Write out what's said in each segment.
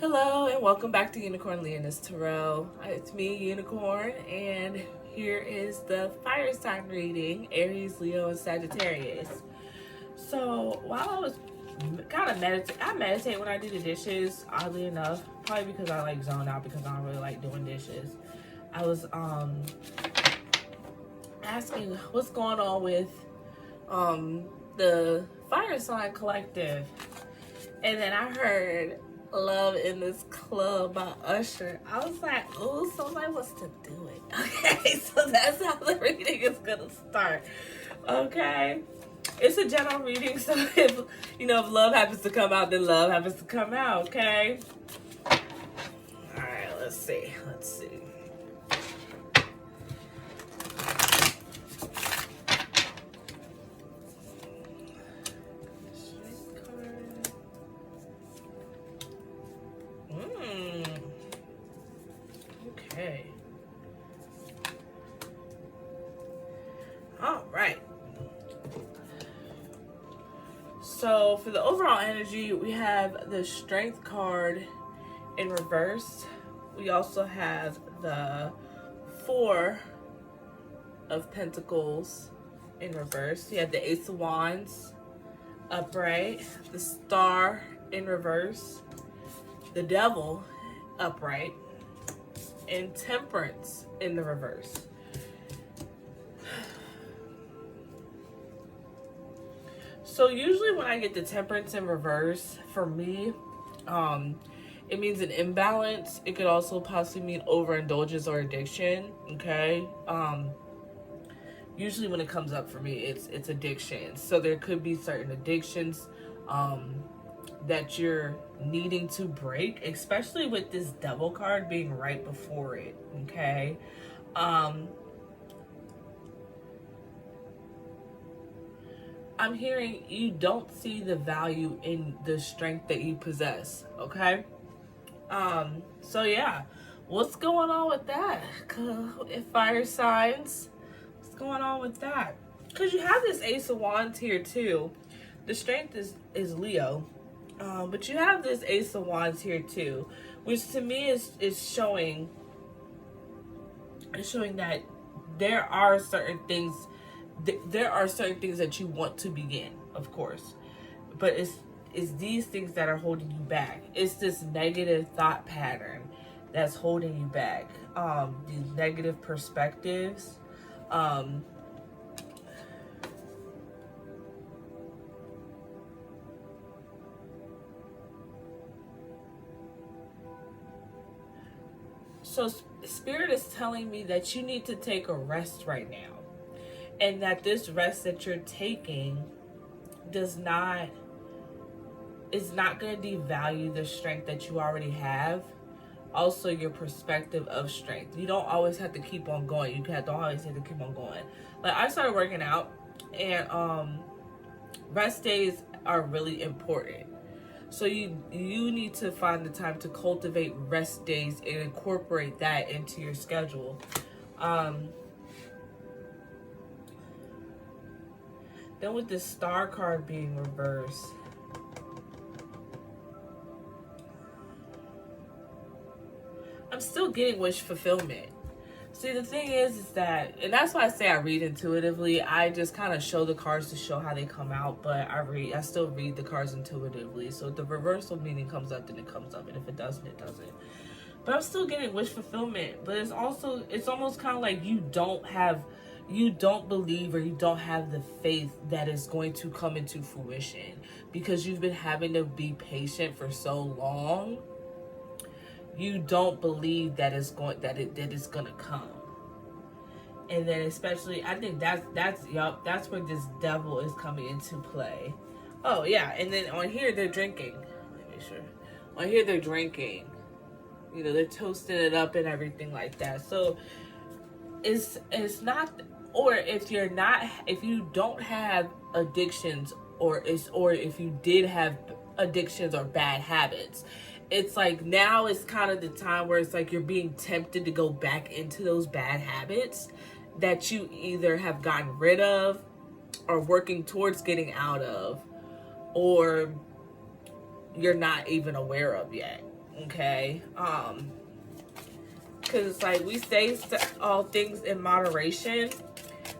Hello and welcome back to Unicorn Leoness Tarot. It's me, Unicorn, and here is the fire sign reading, Aries, Leo, and Sagittarius. So while I was kind of I meditate when I do the dishes, oddly enough, probably because I like zone out because I don't really like doing dishes. I was asking what's going on with the fire sign collective, and then I heard Love in This Club by Usher. I was like, oh, somebody wants to do it. Okay, so that's how the reading is gonna start. Okay, it's a general reading, so if love happens to come out, then love happens to come out. Okay. All right, let's see. Okay. All right. So for the overall energy, we have the Strength card in reverse. We also have the Four of Pentacles in reverse. You have the Ace of Wands upright, the Star in reverse, the Devil upright, and Temperance in the reverse. So usually when I get the Temperance in reverse, for me, it means an imbalance. It could also possibly mean overindulgence or addiction. Okay. Usually when it comes up for me, it's addiction. So there could be certain addictions that you're needing to break, especially with this Devil card being right before it. Okay. I'm hearing you don't see the value in the strength that you possess. Okay. So yeah, what's going on with that? If fire signs, what's going on with that? Because you have this Ace of Wands here too. The strength is Leo, but you have this Ace of Wands here too, which to me is showing that there are certain things that you want to begin, of course, but it's these things that are holding you back. It's this negative thought pattern that's holding you back. These negative perspectives. So Spirit is telling me that you need to take a rest right now. And that this rest that you're taking is not going to devalue the strength that you already have. Also, your perspective of strength. You don't always have to keep on going. You don't always have to keep on going. Like, I started working out, and rest days are really important. So you need to find the time to cultivate rest days and incorporate that into your schedule. Then with the Star card being reversed, I'm still getting wish fulfillment. See, the thing is that, and that's why I say I read intuitively. I just kind of show the cards to show how they come out, but I still read the cards intuitively. So if the reversal meaning comes up, then it comes up, and if it doesn't, it doesn't. But I'm still getting wish fulfillment. But it's almost kind of like you don't believe, or you don't have the faith that it's going to come into fruition because you've been having to be patient for so long. You don't believe that it's gonna come. And then especially, I think that's where this Devil is coming into play. Oh yeah, and then on here they're drinking. Let me make sure. On here they're drinking. They're toasting it up and everything like that. So it's not, or if you don't have addictions, or if you did have addictions or bad habits, it's like now is kind of the time where it's like you're being tempted to go back into those bad habits that you either have gotten rid of or working towards getting out of, or you're not even aware of yet. Okay, because it's like we say all things in moderation.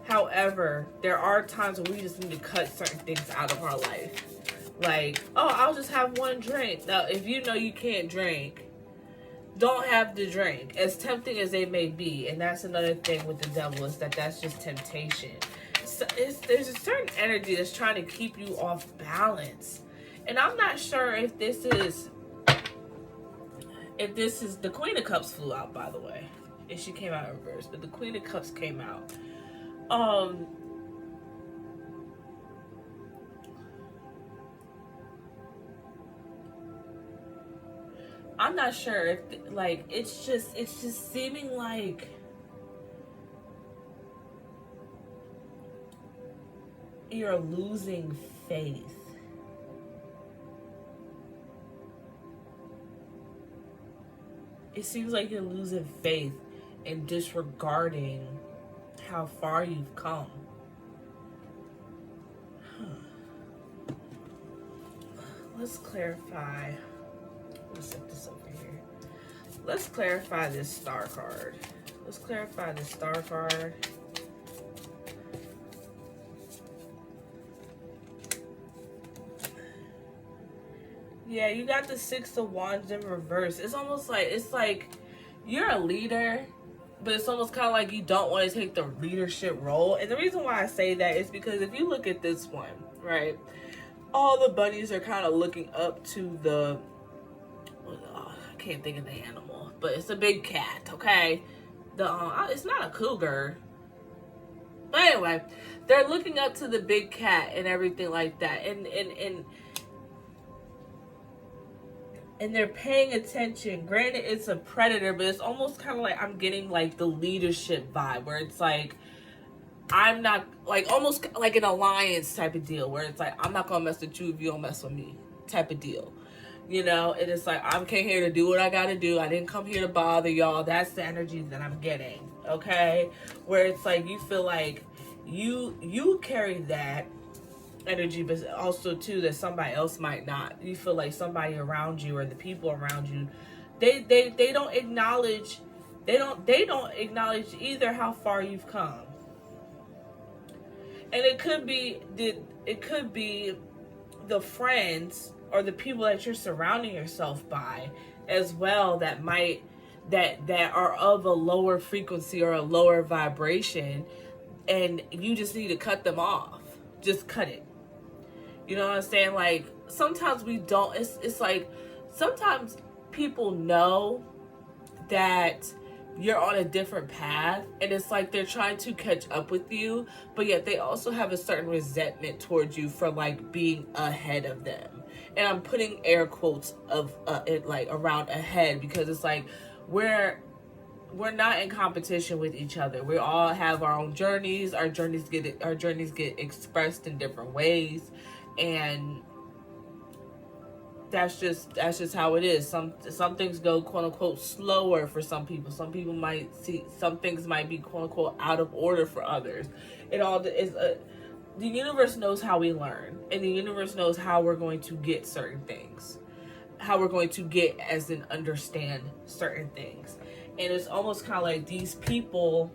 However, there are times when we just need to cut certain things out of our life. Like, oh, I'll just have one drink. Now, if you know you can't drink, don't have the drink, as tempting as they may be. And that's another thing with the devil, is that that's just temptation. So there's a certain energy that's trying to keep you off balance. And I'm not sure if this is the Queen of Cups flew out, by the way. And she came out in reverse, but the Queen of Cups came out. I'm not sure if, like, it's just seeming like you're losing faith. It seems like you're losing faith and disregarding how far you've come. Let's clarify. Let's set this over here. Let's clarify this star card. Let's clarify this star card. Yeah, you got the Six of Wands in reverse. It's almost like, it's like you're a leader, but it's almost kind of like you don't want to take the leadership role. And the reason why I say that is because if you look at this one, right, all the bunnies are kind of looking up to the, I can't think of the animal, but it's a big cat, okay? It's not a cougar. But anyway, they're looking up to the big cat and everything like that. And they're paying attention. Granted, it's a predator, but it's almost kind of like I'm getting like the leadership vibe, where it's like, I'm not, like, almost like an alliance type of deal, where it's like, I'm not gonna mess with you if you don't mess with me type of deal. You know, and it's like, I'm came here to do what I gotta do. I didn't come here to bother y'all. That's the energy that I'm getting, okay? Where it's like, you feel like you carry that energy, but also too that somebody else might not. You feel like somebody around you, or the people around you, they don't acknowledge, they don't acknowledge either how far you've come. And it could be the friends or the people that you're surrounding yourself by as well, that are of a lower frequency or a lower vibration, and you just need to cut them off. Just cut it. You know what I'm saying? Like, sometimes we don't, it's like, sometimes people know that you're on a different path, and it's like they're trying to catch up with you, but yet they also have a certain resentment towards you for like being ahead of them. And I'm putting air quotes of it like around ahead, because it's like we're not in competition with each other. We all have our own journeys. Our journeys get expressed in different ways, and that's just how it is. Some things go quote unquote slower for some people. Some people might see some things might be quote unquote out of order for others. It all is the universe knows how we learn, and the universe knows how we're going to get certain things, how we're going to get as in understand certain things. And it's almost kind of like these people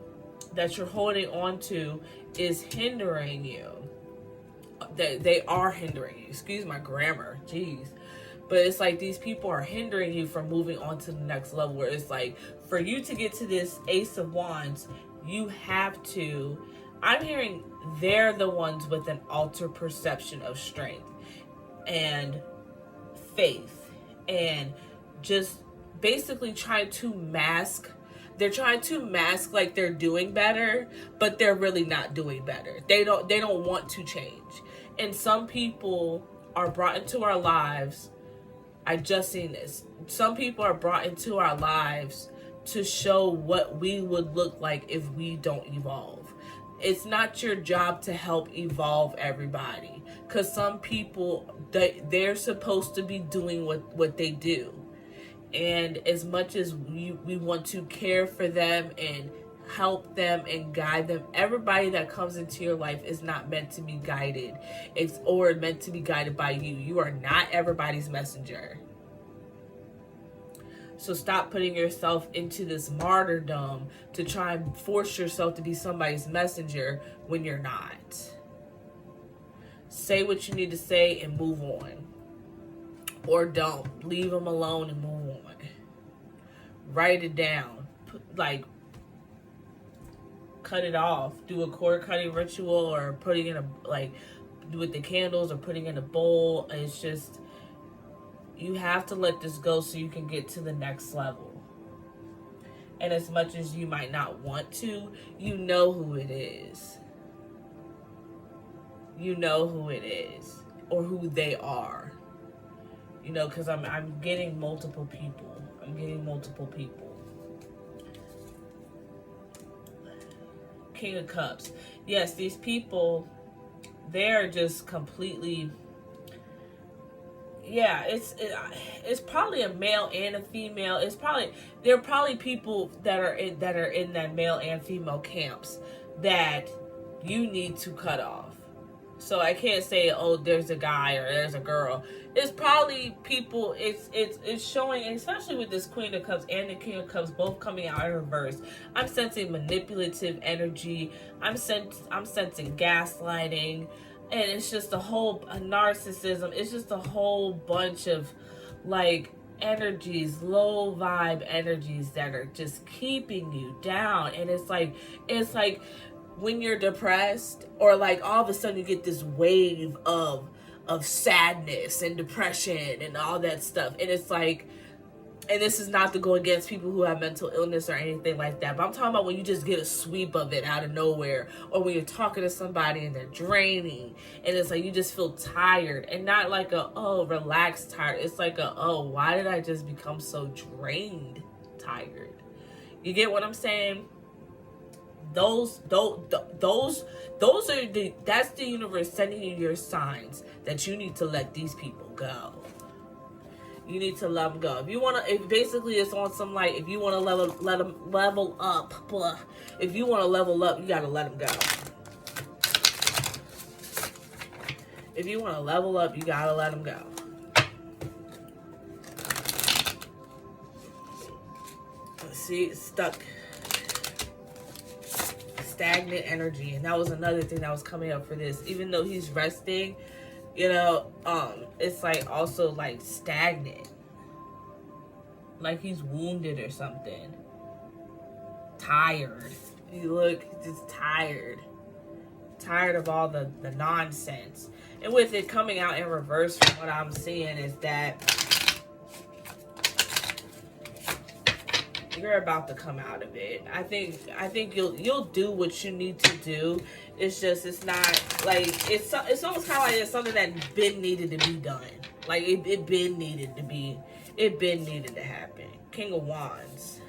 that you're holding on to is hindering you. They are hindering you. Excuse my grammar. Jeez. But it's like these people are hindering you from moving on to the next level, where it's like, for you to get to this Ace of Wands, you have to, I'm hearing they're the ones with an altered perception of strength and faith, and just basically trying to mask. They're trying to mask like they're doing better, but they're really not doing better. They don't want to change. And some people are brought into our lives. I just seen this. Some people are brought into our lives to show what we would look like if we don't evolve. It's not your job to help evolve everybody, because some people, they're supposed to be doing what they do. And as much as we want to care for them and help them and guide them, everybody that comes into your life is not meant to be guided. Or meant to be guided by you. You are not everybody's messenger. So stop putting yourself into this martyrdom to try and force yourself to be somebody's messenger when you're not. Say what you need to say and move on. Or don't. Leave them alone and move on. Write it down. Like, cut it off. Do a cord cutting ritual, or putting in a, like, with the candles, or putting in a bowl. It's just, you have to let this go so you can get to the next level. And as much as you might not want to, you know who it is. You know who it is, or who they are. You know, because I'm getting multiple people. I'm getting multiple people. King of Cups. Yes, these people, they're just completely, yeah, it's probably a male and a female. There are probably people that are in that male and female camps that you need to cut off. So I can't say, oh, there's a guy or there's a girl. It's probably people. It's showing, especially with this Queen of Cups and the King of Cups both coming out in reverse. I'm sensing manipulative energy. I'm sensing gaslighting, and it's just a narcissism. It's just a whole bunch of like energies, low vibe energies that are just keeping you down. And it's like when you're depressed, or like all of a sudden you get this wave of sadness and depression and all that stuff. And it's like, and this is not to go against people who have mental illness or anything like that, but I'm talking about when you just get a sweep of it out of nowhere, or when you're talking to somebody and they're draining, and it's like you just feel tired, and not like relaxed tired. It's like why did I just become so drained tired? You get what I'm saying? That's the universe sending you your signs that you need to let these people go. You need to let them go. If you want to, basically it's on some like, if you want to level up, blah. If you want to level up, you got to let them go. If you want to level up, you got to let them go. See, it's stuck. Stagnant energy, and that was another thing that was coming up for this. Even though he's resting, you know, it's like also like stagnant, like he's wounded or something. Tired. You look just tired of all the nonsense. And with it coming out in reverse, from what I'm seeing, is that you're about to come out of it. I think you'll do what you need to do. It's just, it's not like, it's almost kind of like it's something that been needed to be done. Like it been needed to happen. King of Wands.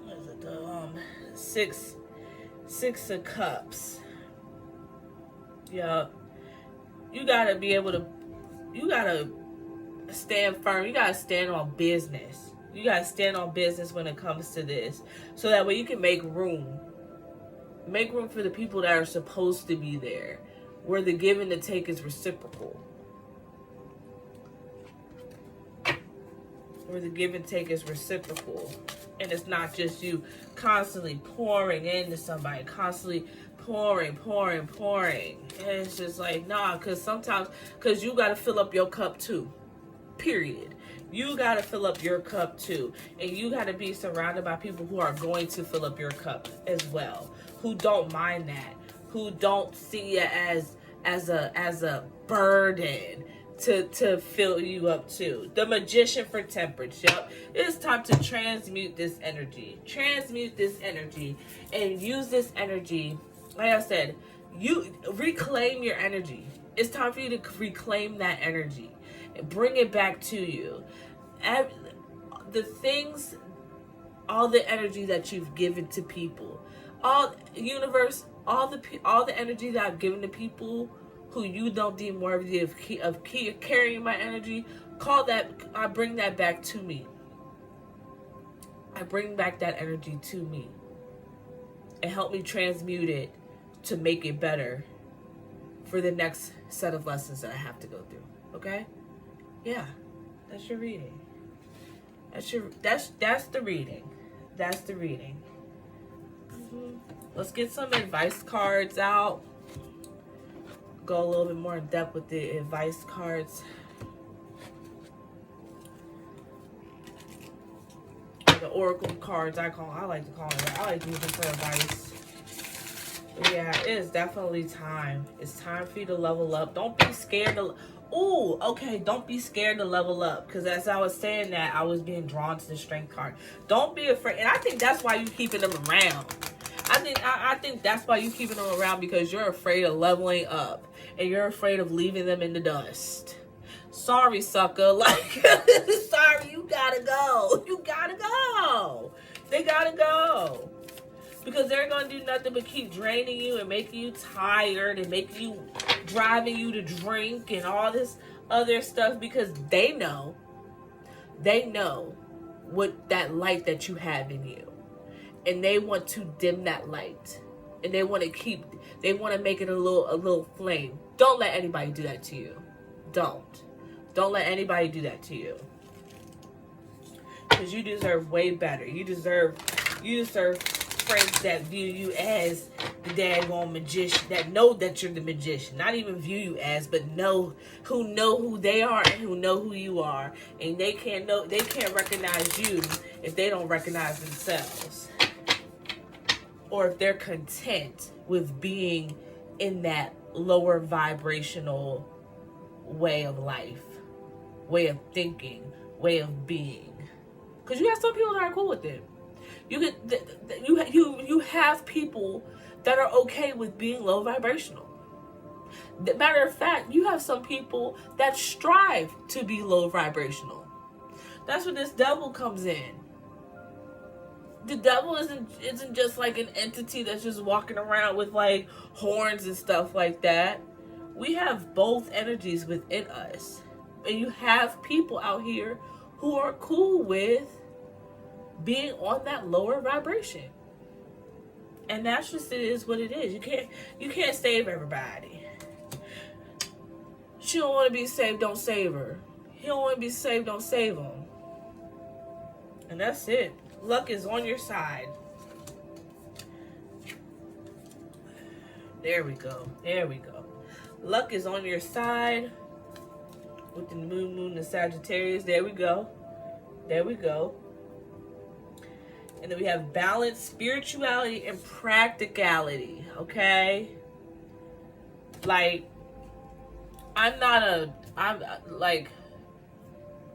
What is it? Six of Cups. Yeah. You gotta be able to, stand firm. You gotta stand on business. You gotta stand on business when it comes to this, so that way you can make room for the people that are supposed to be there, where the give and the take is reciprocal. Where the give and take is reciprocal, and it's not just you constantly pouring into somebody, pouring. And it's just like, nah, because you gotta fill up your cup too. Period. You got to fill up your cup too. And you got to be surrounded by people who are going to fill up your cup as well. Who don't mind that. Who don't see it as a burden to fill you up too. The Magician for Temperance. Yep. It's time to transmute this energy. And use this energy. Like I said, you reclaim your energy. It's time for you to reclaim that energy. Bring it back to you. The things, all the energy that you've given to people, all universe, all the energy that I've given to people who you don't deem worthy of carrying my energy, I bring that back to me. I bring back that energy to me, and help me transmute it to make it better for the next set of lessons that I have to go through. Okay? Yeah. That's your reading. That's the reading. That's the reading. Let's get some advice cards out. Go a little bit more in depth with the advice cards. The oracle cards, I like to call it. I like to use them for advice. But yeah, it is definitely time. It's time for you to level up. Don't be scared to. Ooh, okay. Don't be scared to level up. Because as I was saying that, I was being drawn to the strength card. Don't be afraid. And I think that's why you're keeping them around. I think that's why you're keeping them around, because you're afraid of leveling up. And you're afraid of leaving them in the dust. Sorry, sucker. Like, sorry, you gotta go. You gotta go. They gotta go. Because they're going to do nothing but keep draining you and making you tired and driving you to drink and all this other stuff, because they know what that light that you have in you. And they want to dim that light. And they want to make it a little flame. Don't let anybody do that to you. Don't let anybody do that to you. Because you deserve way better. You deserve friends that view you as the daggone magician, that know that you're the magician. Not even view you as, but know who they are and who know who you are. And they can't recognize you if they don't recognize themselves. Or if they're content with being in that lower vibrational way of life, way of thinking, way of being. Because you have some people that are cool with it. You have people that are okay with being low vibrational. Matter of fact, you have some people that strive to be low vibrational. That's where this devil comes in. The devil isn't just like an entity that's just walking around with like horns and stuff like that. We have both energies within us. And you have people out here who are cool with being on that lower vibration. And that's just, it is what it is. You can't save everybody. She don't want to be saved, don't save her. He don't want to be saved, don't save him. And that's it. Luck is on your side. There we go. Luck is on your side. With the moon, the Sagittarius. There we go. And then we have balance, spirituality, and practicality. Okay? Like, I'm like,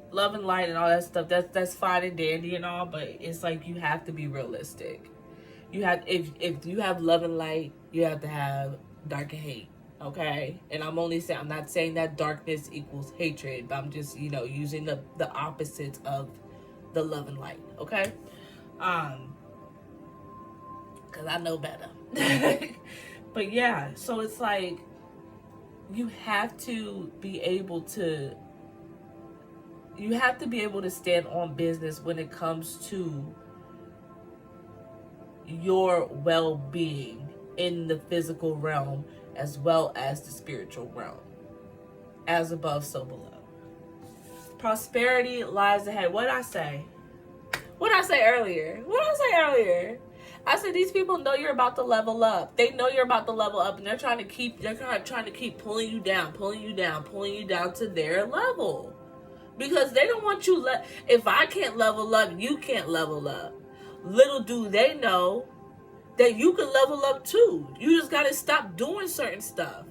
love and light and all that stuff. That's fine and dandy and all, but it's like you have to be realistic. If you have love and light, you have to have dark and hate. Okay? And I'm not saying that darkness equals hatred, but I'm just, using the opposites of the love and light. Okay? Because I know better. But yeah, so it's like you have to be able to stand on business when it comes to your well-being in the physical realm as well as the spiritual realm. As above, so below. Prosperity lies ahead. What did I say earlier? I said these people know you're about to level up. They know you're about to level up, and they're trying to keep pulling you down to their level. Because they don't want you if I can't level up, you can't level up. Little do they know that you can level up too. You just gotta stop doing certain stuff.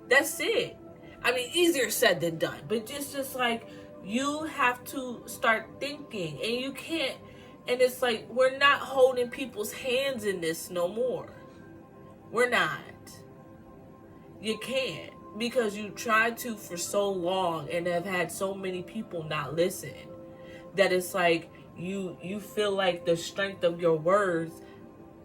That's it. I mean, easier said than done. But just like, you have to start thinking, and you can't. And it's like, we're not holding people's hands in this no more. We're not. You can't. Because you tried to for so long and have had so many people not listen. That it's like, you feel like the strength of your words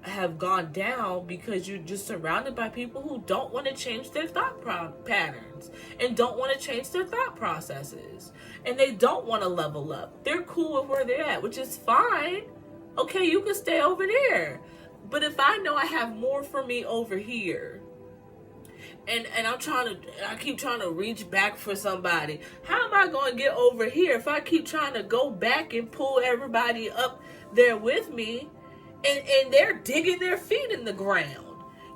have gone down because you're just surrounded by people who don't want to change their thought patterns and don't want to change their thought processes, and they don't want to level up. They're cool with where they're at, which is fine. Okay, you can stay over there, but if I know I have more for me over here, and I keep trying to reach back for somebody. How am I going to get over here if I keep trying to go back and pull everybody up there with me, and they're digging their feet in the ground?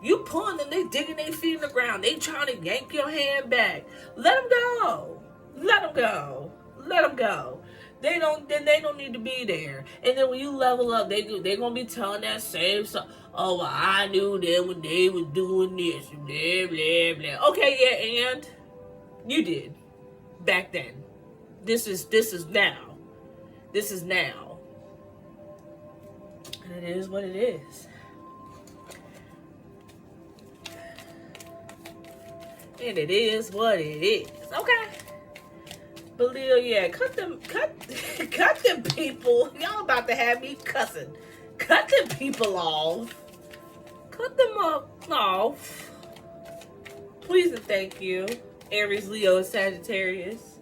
You pulling them, they digging their feet in the ground. They trying to yank your hand back. Let them go. Let them go. Let them go. They don't need to be there. And then when you level up, they're gonna be telling that same stuff. Oh, well, I knew them when they was doing this, blah blah blah. Okay, yeah, and you did back then. This is now. This is now. And it is what it is. And it is what it is. Okay. But Leo, yeah, cut them people. Y'all about to have me cussing. Cut them people off. Cut them off. Please and thank you. Aries, Leo, and Sagittarius.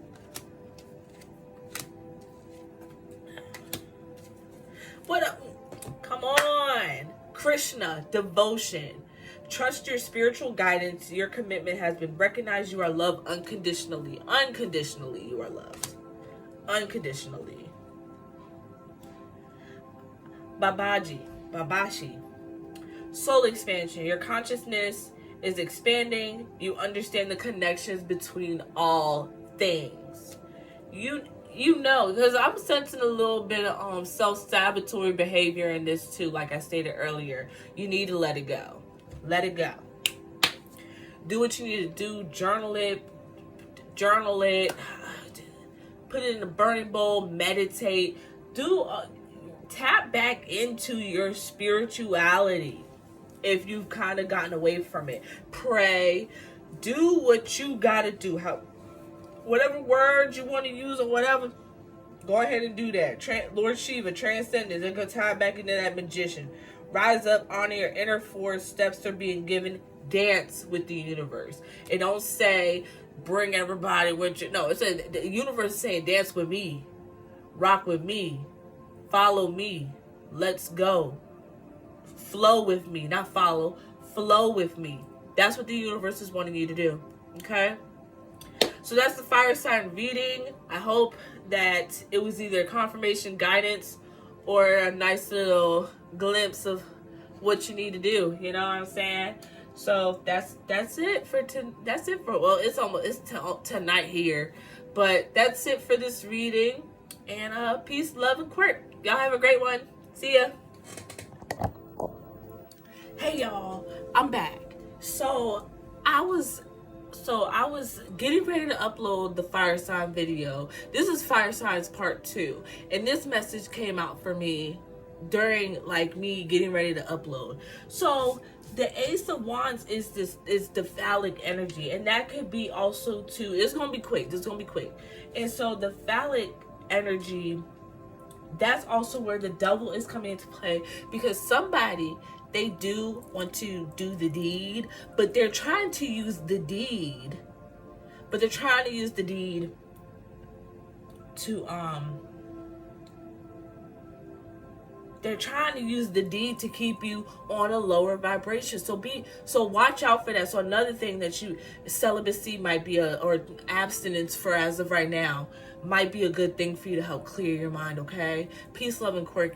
What up? Come on. Krishna, devotion. Trust your spiritual guidance. Your commitment has been recognized. You are loved unconditionally. Unconditionally, you are loved. Unconditionally. Babashi. Soul expansion. Your consciousness is expanding. You understand the connections between all things. You know, because I'm sensing a little bit of self-sabotatory behavior in this too, like I stated earlier. You need to let it go. Let it go. Do what you need to do. Journal it. Put it in a burning bowl. Meditate. Tap back into your spirituality if you've kind of gotten away from it. Pray. Do what you got to do. Whatever words you want to use or whatever, go ahead and do that. Lord Shiva, transcendence. They're going to tie back into that magician. Rise up, honor your inner force. Steps are being given. Dance with the universe. It don't say bring everybody with you. No, it says the universe is saying dance with me, rock with me, follow me, let's go, flow with me, not follow, flow with me. That's what the universe is wanting you to do. Okay. So that's the fire sign reading. I hope that it was either confirmation, guidance, or a nice little glimpse of what you need to do. You know what I'm saying? So that's it for well, it's tonight here, but that's it for this reading. And peace, love, and quirk. Y'all have a great one. See ya. Hey y'all, I'm back. So I was getting ready to upload the fire sign video. This is fire signs part 2, and this message came out for me during me getting ready to upload. So the Ace of Wands is the phallic energy, and that could be also too. It's gonna be quick. And so the phallic energy, that's also where the devil is coming into play, because somebody, they do want to do the deed, but they're trying to use the deed to they're trying to use the deed to keep you on a lower vibration. So watch out for that. So another thing that celibacy might be or abstinence for as of right now might be a good thing for you to help clear your mind. Okay. Peace, love, and quirk.